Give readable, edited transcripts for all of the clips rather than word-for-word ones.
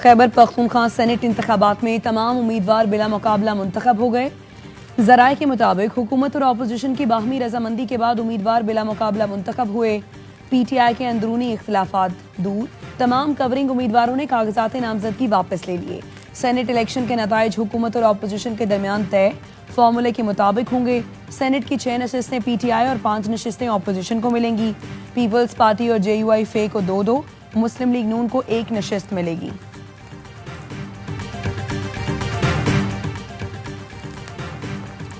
Khyber Pakhtunkhwa senate इंतखाबात में तमाम उम्मीदवार बिला मुकाबला मुंतखब हो गए। जराए के मुताबिक हुकूमत और अपोजिशन की बाहमी रजामंदी के बाद उम्मीदवार बिला मुकाबला मुंतखब हुए। PTI के अंदरूनी इख्तिलाफात दूर, तमाम कवरिंग उम्मीदवारों ने कागजात नामजदगी वापस ले लिए। सेनेट इलेक्शन के नताइज हुकूमत और अपोजिशन के दरमियान तय फॉर्मूले के मुताबिक होंगे। सेनेट की 6 नशिस्तें PTI और 5 नशिस्तें अपोजिशन को मिलेंगी। पीपल्स पार्टी और JUI फे को 2-2, मुस्लिम लीग नून को 1 नशिस्त मिलेगी।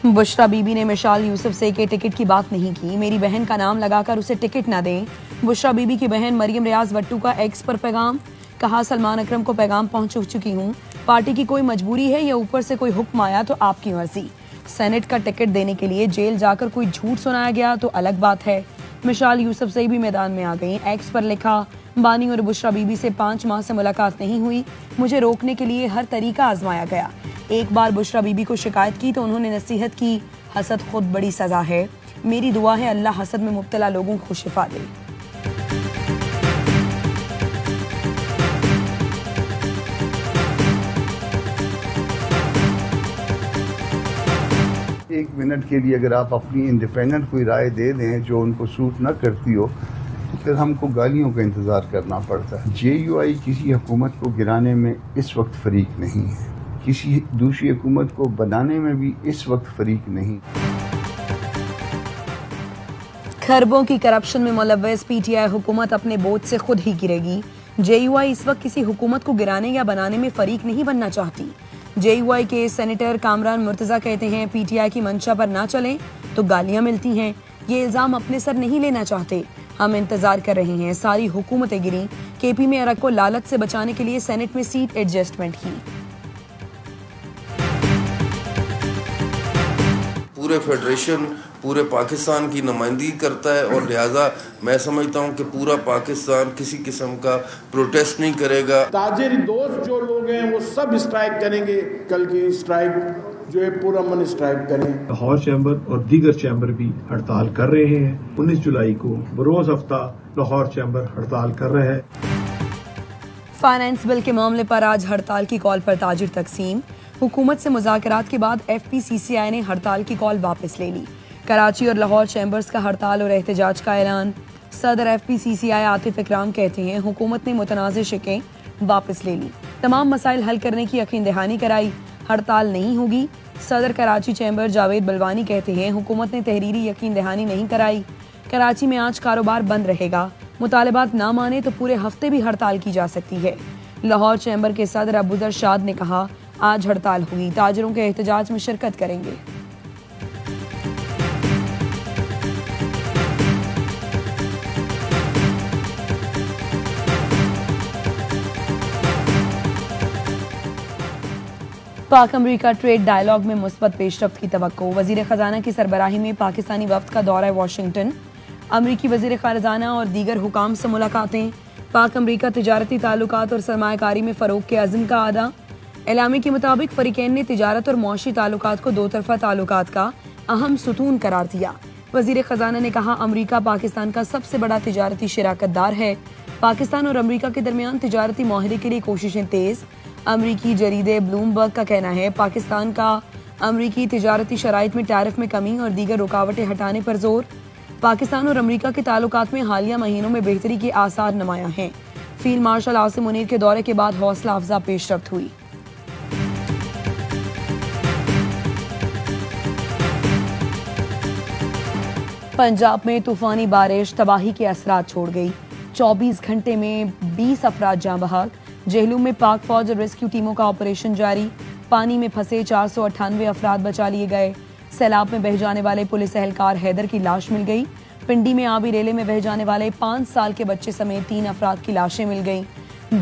बुशरा बीबी ने मिशाल यूसुफ से के टिकट की बात नहीं की, मेरी बहन का नाम लगाकर उसे टिकट न दें। बुशरा बीबी की बहन मरियम रियाज भट्टू का एक्स पर पैगाम, कहा सलमान अकरम को पैगाम पहुंच चुकी हूं, पार्टी की कोई मजबूरी है या ऊपर से कोई हुक्म आया तो आपकी मर्जी। सेनेट का टिकट देने के लिए जेल जाकर कोई झूठ सुनाया गया तो अलग बात है। मिशाल यूसुफ से भी मैदान में आ गई। एक्स पर लिखा, बानी और बुशरा बीबी से 5 माह से मुलाकात नहीं हुई, मुझे रोकने के लिए हर तरीका आजमाया गया। एक बार बुशरा बीबी को शिकायत की तो उन्होंने नसीहत की, हसद खुद बड़ी सजा है, मेरी दुआ है अल्लाह हसद में मुब्तला लोगों को शिफा दे। एक मिनट के लिए अगर आप अपनी इंडिपेंडेंट कोई राय दे दें जो उनको सूट न करती हो तो फिर हमको गालियों का इंतज़ार करना पड़ता है। JUI किसी हुकूमत को गिराने में इस वक्त फरीक नहीं है, किसी दूसरी हुकूमत को बनाने में भी इस वक्त फरीक नहीं। खरबों की करप्शन में मुलव्वस PTI हुकूमत अपने बोझ से खुद ही गिरेगी। JUI इस वक्त किसी हुकूमत को गिराने या बनाने में फरीक नहीं बनना चाहती। JUI के सेनेटर कामरान मुर्तजा कहते हैं PTI की मंशा पर ना चलें तो गालियां मिलती हैं, ये इल्जाम अपने सर नहीं लेना चाहते। हम इंतजार कर रहे हैं, सारी हुकूमतें गिरी, KP में अरग को लालच से बचाने के लिए सेनेट में सीट एडजस्टमेंट की। पूरे फेडरेशन पूरे पाकिस्तान की नुमाइंदगी करता है और लिहाजा मैं समझता हूं कि पूरा पाकिस्तान किसी किस्म का प्रोटेस्ट नहीं करेगा। ताजिर दोस्त जो लोग हैं वो सब स्ट्राइक करेंगे। कल की स्ट्राइक जो है पूरा मन स्ट्राइक करें। लाहौर चैम्बर और दीगर चैम्बर भी हड़ताल कर रहे हैं। 19 जुलाई को बरोज हफ्ता लाहौर चैम्बर हड़ताल कर रहा है। फाइनेंस बिल के मामले पर आज हड़ताल की कॉल पर ताजिर तकसीम। हुकूमत से मुज़ाकरात के बाद FPCCI ने हड़ताल की कॉल वापस ले ली। कराची और लाहौर चैम्बर्स का हड़ताल और एहतजाज का ऐलान। सदर FPCCI आतिफ इकराम कहते हैं हुकूमत ने मुतनाज़ शिकें वापस ले ली, तमाम मसाइल हल करने की यकीन दहानी कराई, हड़ताल नहीं होगी। सदर कराची चैम्बर जावेद बलवानी कहते हैं हुकूमत ने तहरीरी यकीन दहानी नहीं कराई, कराची में आज कारोबार बंद रहेगा, मुतालबात ना माने तो पूरे हफ्ते भी हड़ताल की जा सकती है। लाहौर चैम्बर के सदर अबूजर शाद ने कहा आज हड़ताल होगी, ताजरों के एहतजाज में शिरकत करेंगे। पाक अमरीका ट्रेड डायलॉग में मुस्बत पेशरफ्त की तवक्को। वजीर खजाना की सरबराही में पाकिस्तानी वफ्द का दौरा वाशिंगटन। अमरीकी वजीर खजाना और दीगर हुकाम से मुलाकातें। पाक अमरीका तिजारती ताल्लुकात और सरमायाकारी में फ़रोग के अज़्म का आदा। एलामी के मुताबिक फ़रीक़ैन ने तिजारत और मौशी ताल्लुकात को दो तरफ़ा ताल्लुकात का अहम सुतून करार दिया। वजीर खजाना ने कहा अमरीका पाकिस्तान का सबसे बड़ा तिजारती शराकतदार है। पाकिस्तान और अमरीका के दरमियान तिजारती माहिरे के लिए कोशिशें तेज़। अमरीकी जरीदे ब्लूमबर्ग का कहना है पाकिस्तान का अमरीकी तिजारती शराइत में टैरिफ में कमी और दीगर रुकावटें हटाने पर जोर। पाकिस्तान और अमरीका के ताल्लुकात में हालिया महीनों में बेहतरी के आसार नुमायां हैं। फील्ड मार्शल आसिम मुनीर के दौरे के बाद हौसला अफजा पेशरफ्त हुई। पंजाब में तूफानी बारिश तबाही के असरात छोड़ गई। 24 घंटे में 20 अफराद जाँ बहक। जेहलूम में पाक फौज और रेस्क्यू टीमों का ऑपरेशन जारी। पानी में फंसे 498 अफराद बचा लिए गए। सैलाब में बह जाने वाले पुलिस एहलकार हैदर की लाश मिल गई। पिंडी में आबी रेले में बह जाने वाले 5 साल के बच्चे समेत 3 अफराद की लाशें मिल गईं।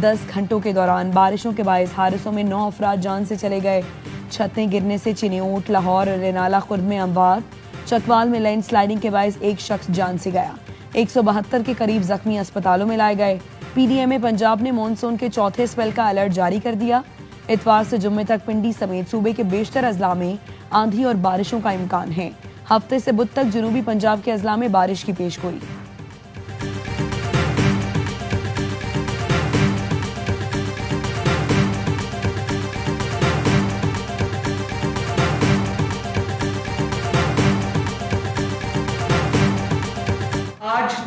10 घंटों के दौरान बारिशों के बायस हादसों में 9 अफराद जान से चले गए। छतें गिरने से चिन्योट, लाहौर और रेनाला खुर्द में अमवात। चकवाल में लैंड स्लाइडिंग के बायस एक शख्स जान से गया। 172 के करीब जख्मी अस्पतालों में लाए गए। PDMA पंजाब ने मॉनसून के चौथे स्पेल का अलर्ट जारी कर दिया। इतवार से जुम्मे तक पिंडी समेत सूबे के बेशतर अजला में आंधी और बारिशों का इम्कान है। हफ्ते से बुध तक जनूबी पंजाब के अजला में बारिश की पेशगोई।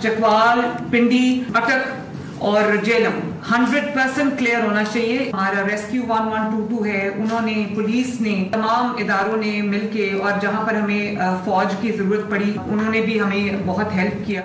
चकवाल, पिंडी, अटक और जेलम 100% क्लियर होना चाहिए। हमारा रेस्क्यू 1122 है, उन्होंने, पुलिस ने, तमाम इदारों ने मिलके, और जहां पर हमें फौज की जरूरत पड़ी उन्होंने भी हमें बहुत हेल्प किया।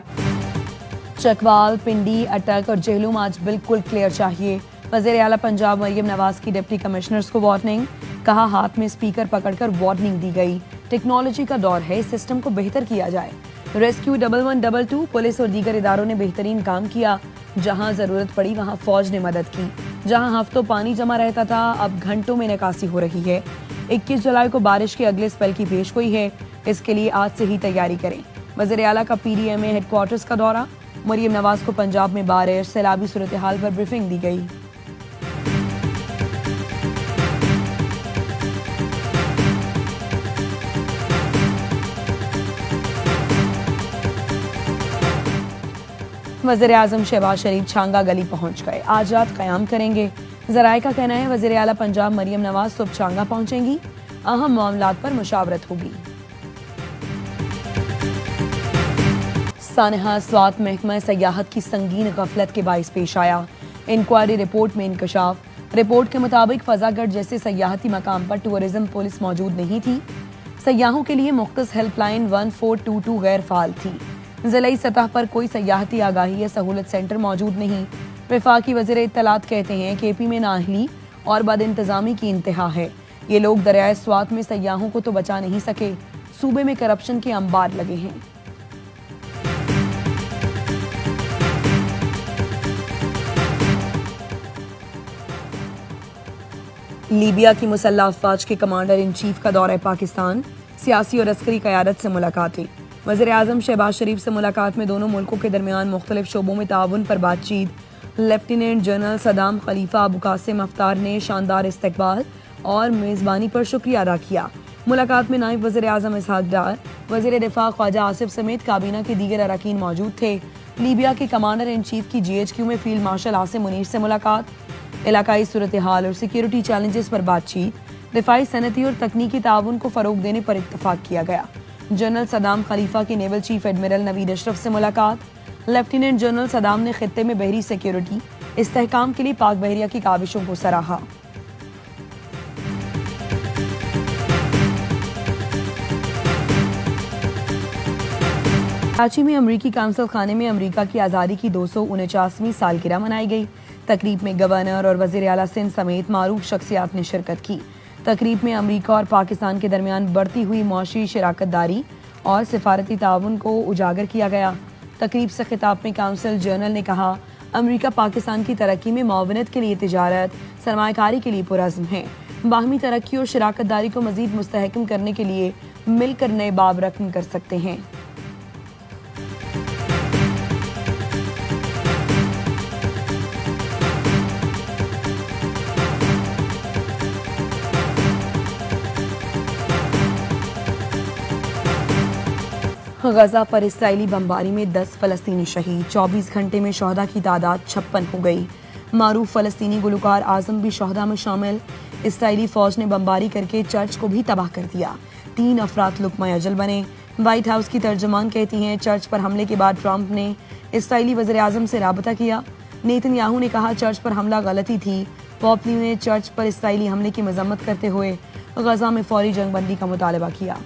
चकवाल, पिंडी, अटक और जेहलूम आज बिल्कुल क्लियर चाहिए। वज़ीर आला पंजाब मरियम नवाज की डिप्टी कमिश्नर्स को वार्निंग, कहा हाथ में स्पीकर पकड़कर वार्निंग दी गई। टेक्नोलॉजी का दौर है, सिस्टम को बेहतर किया जाए। रेस्क्यू 1122 पुलिस और दीगर इदारों ने बेहतरीन काम किया। जहां जरूरत पड़ी वहां फौज ने मदद की। जहां हफ्तों पानी जमा रहता था, अब घंटों में निकासी हो रही है। 21 जुलाई को बारिश के अगले स्पेल की पेशगोई है, इसके लिए आज से ही तैयारी करें। वज़ीर आला का PDMA हेडक्वार्टर्स का दौरा, मरियम नवाज को पंजाब में बारिश, सैलाबी सूरत हाल पर ब्रीफिंग दी गई। वज़ीर आज़म शहबाज शरीफ छांगा गली पहुंच गए, आज रात क़याम करेंगे। ज़राए का कहना है वज़ीर आला पंजाब मरियम नवाज सुबह छांगा पहुंचेंगी, अहम मामलात पर मुशावरत होगी। सानहा स्वात महकमा सयाहत की संगीन गफलत के बाइस पेश आया। इंक्वायरी रिपोर्ट में इंकशाफ। रिपोर्ट के मुताबिक फजागढ़ जैसे सयाहती मकाम पर टूरिज्म पुलिस मौजूद नहीं थी। सयाहों के लिए मुख्तस हेल्पलाइन 1422 गैर फाल थी। जिलाई सतह पर कोई सयाहती आगाही या सहूलत सेंटर मौजूद नहीं। वफाकी वज़ीर इत्तलात कहते हैं KP में नाअहली और बदइंतजामी की इंतहा है। ये लोग दरियाए स्वात में सयाहों को तो बचा नहीं सके, सूबे में करप्शन के अंबार लगे हैं। लीबिया की मुसल्लह अफवाज के कमांडर इन चीफ का दौरा पाकिस्तान, सियासी और अस्करी क़यादत से मुलाकातें। वज़ीर आज़म शहबाज शरीफ से मुलाकात में दोनों मुल्कों के दरमियान मुख्तलिफ शोबों में ताउन पर बातचीत। लेफ्टिनेंट जनरल सदाम खलीफा अबू कासिम अफ्तार ने शानदार इस्तकबाल और मेज़बानी पर शुक्रिया अदा किया। मुलाकात में नायब वज़ीर आज़म इसहाक डार, वज़ीर दिफा ख्वाजा आसिफ समेत काबीना के दीगर अरकान मौजूद थे। लीबिया के कमांडर इन चीफ की GHQ में फील्ड मार्शल आसिम मुनीर से मुलाकात। इलाकाई सूरत हाल और सिक्योरिटी चैलेंजेस पर बातचीत। दिफाई सनती और तकनीकी ताउन को फ़रोग देने पर इत्तफाक किया गया। जनरल सदाम खलीफा की naval chief admiral Naveed Ashraf से मुलाकात। लेफ्टिनेंट जनरल सदाम ने खित्ते में बहरी सिक्योरिटी इस्तेहकाम के लिए पाक बहरिया की काविशों को सराहा। कराची में अमरीकी काउंसिल खाने में अमरीका की आज़ादी की 249वीं सालगिरह मनाई गई। तकरीब में गवर्नर और वज़ीर आला सिंध समेत मारूफ शख्सियात ने शिरकत की। तकरीब में अमरीका और पाकिस्तान के दरमियान बढ़ती हुई मौशी शराकतदारी और सिफारती ताउन को उजागर किया गया। तकरीब से खिताब में काउंसिल जनरल ने कहा, अमरीका पाकिस्तान की तरक्की में मुआवनत के लिए तिजारत, सरमायाकारी के लिए पुरज़्म है। बाहमी तरक्की और शराकतदारी को मज़ीद मुस्तहकम करने के लिए मिलकर नए बाब रकम कर सकते हैं। गजा पर इसराइली बमबारी में 10 फलस्तीनी शहीद, 24 घंटे में शहदा की तादाद 56 हो गई। मारूफ फलस्तीनी गुलकार आजम भी शहदा में शामिल। इसराइली फौज ने बमबारी करके चर्च को भी तबाह कर दिया। 3 अफराद लुक्मा अजल बने। व्हाइट हाउस की तर्जुमान कहती हैं, चर्च पर हमले के बाद ट्रंप ने इसराइली वज़ीर आज़म से राबता किया। नेतन्याहू ने कहा चर्च पर हमला गलती थी। पॉपली ने चर्च पर इसराइली हमले की मजम्मत करते हुए गजा में फौरी जंगबंदी का मुतालबा किया।